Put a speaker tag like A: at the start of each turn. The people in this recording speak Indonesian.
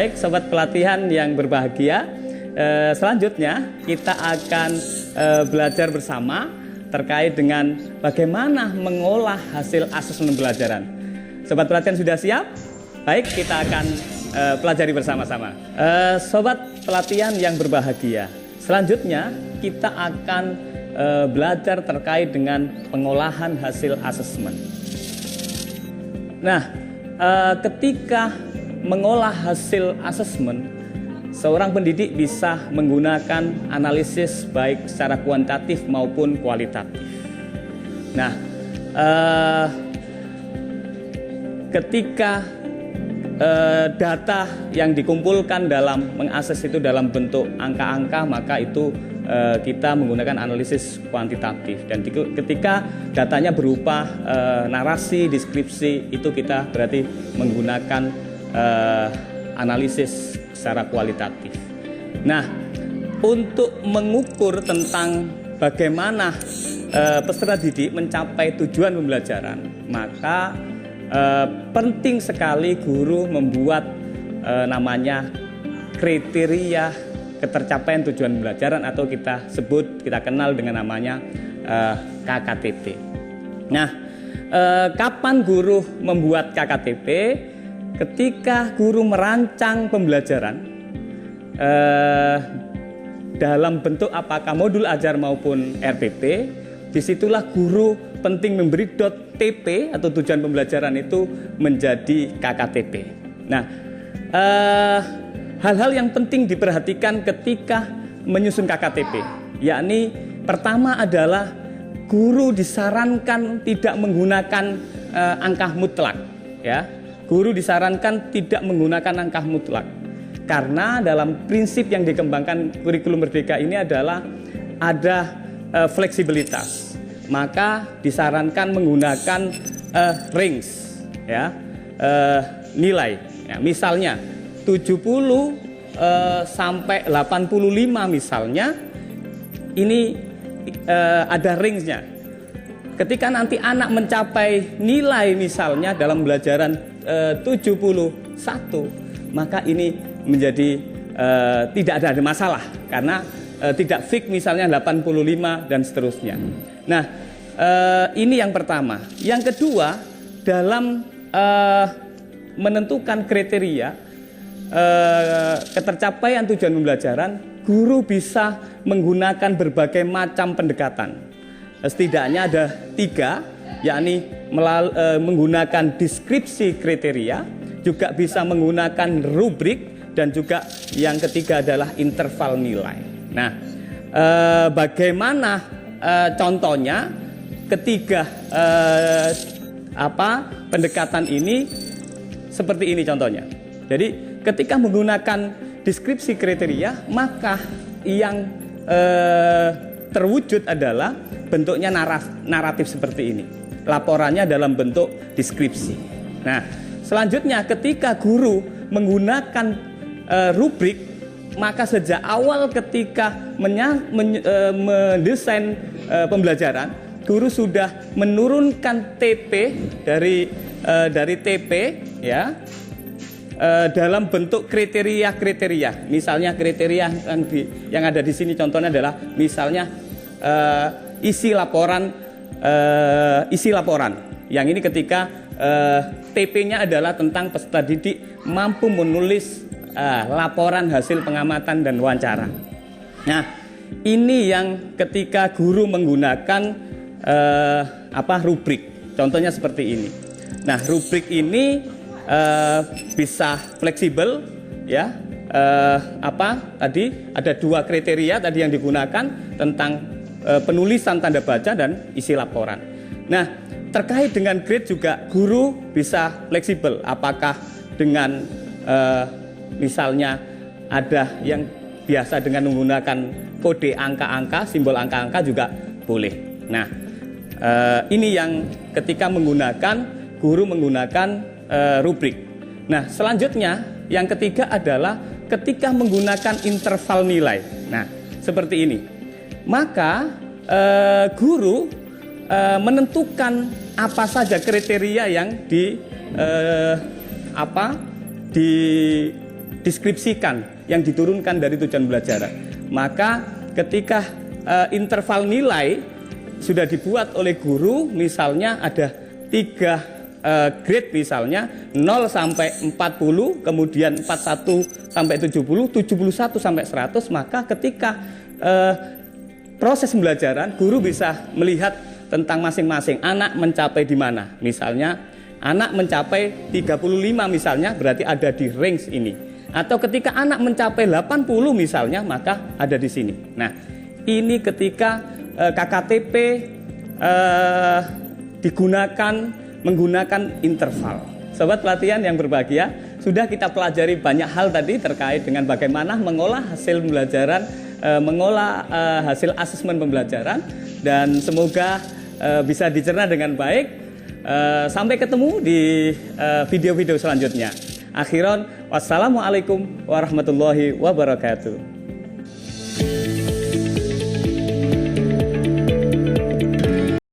A: Baik, sobat pelatihan yang berbahagia, selanjutnya kita akan belajar bersama terkait dengan bagaimana mengolah hasil asesmen pembelajaran. Sobat pelatihan sudah siap? Baik, kita akan pelajari bersama-sama. Sobat pelatihan yang berbahagia, selanjutnya kita akan belajar terkait dengan pengolahan hasil asesmen. Nah, ketika mengolah hasil asesmen, seorang pendidik bisa menggunakan analisis baik secara kuantitatif maupun kualitatif. Nah, ketika data yang dikumpulkan dalam mengakses itu dalam bentuk angka-angka, maka itu kita menggunakan analisis kuantitatif. Dan ketika datanya berupa narasi, deskripsi, itu kita berarti menggunakan analisis secara kualitatif. Nah, untuk mengukur tentang bagaimana peserta didik mencapai tujuan pembelajaran, maka penting sekali guru membuat namanya kriteria ketercapaian tujuan pembelajaran, atau kita kenal dengan namanya KKTP. Nah, kapan guru membuat KKTP? Ketika guru merancang pembelajaran dalam bentuk apakah modul ajar maupun RPP, disitulah guru penting memberi .tp atau tujuan pembelajaran itu menjadi KKTP. Nah, hal-hal yang penting diperhatikan ketika menyusun KKTP, yakni pertama adalah guru disarankan tidak menggunakan angka mutlak, ya. Guru disarankan tidak menggunakan angka mutlak, karena dalam prinsip yang dikembangkan kurikulum merdeka ini adalah ada fleksibilitas. Maka disarankan menggunakan range, ya, nilai. Ya, misalnya 70 sampai 85 misalnya, ini ada range-nya. Ketika nanti anak mencapai nilai misalnya dalam pembelajaran 71, maka ini menjadi tidak ada masalah, karena tidak fix misalnya 85 dan seterusnya. Nah, ini yang pertama. Yang kedua, dalam menentukan kriteria ketercapaian tujuan pembelajaran, guru bisa menggunakan berbagai macam pendekatan. Setidaknya ada 3, yakni menggunakan deskripsi kriteria, juga bisa menggunakan rubrik, dan juga yang ketiga adalah interval nilai. Nah, bagaimana contohnya ketiga pendekatan ini? Seperti ini contohnya. Jadi ketika menggunakan deskripsi kriteria, maka yang terwujud adalah bentuknya naratif seperti ini. Laporannya dalam bentuk deskripsi. Nah, selanjutnya ketika guru menggunakan rubrik, maka sejak awal ketika mendesain pembelajaran, guru sudah menurunkan TP dari TP, ya, dalam bentuk kriteria-kriteria. Misalnya kriteria yang ada di sini contohnya adalah misalnya isi laporan. Yang ini ketika TP-nya adalah tentang peserta didik mampu menulis laporan hasil pengamatan dan wawancara. Nah, ini yang ketika guru menggunakan rubrik. Contohnya seperti ini. Nah, rubrik ini bisa fleksibel, ya. Tadi ada 2 kriteria tadi yang digunakan tentang penulisan tanda baca dan isi laporan. Nah, terkait dengan grade juga guru bisa fleksibel. Apakah dengan misalnya ada yang biasa dengan menggunakan kode angka-angka, simbol angka-angka juga boleh. Nah, ini yang ketika guru menggunakan rubrik. Nah, selanjutnya yang ketiga adalah ketika menggunakan interval nilai. Nah, seperti ini. Maka guru menentukan apa saja kriteria yang dideskripsikan, yang diturunkan dari tujuan pembelajaran. Maka ketika interval nilai sudah dibuat oleh guru, misalnya ada 3 grade, misalnya 0 sampai 40, kemudian 41 sampai 70, 71 sampai 100, maka ketika proses pembelajaran guru bisa melihat tentang masing-masing anak mencapai di mana. Misalnya anak mencapai 35 misalnya, berarti ada di range ini. Atau ketika anak mencapai 80 misalnya, maka ada di sini. Nah, ini ketika KKTP menggunakan interval. Sobat pelatihan yang berbahagia, sudah kita pelajari banyak hal tadi terkait dengan bagaimana mengolah hasil pembelajaran, mengolah hasil asesmen pembelajaran, dan semoga bisa dicerna dengan baik. Sampai ketemu di video-video selanjutnya. Akhiran, wassalamualaikum warahmatullahi wabarakatuh.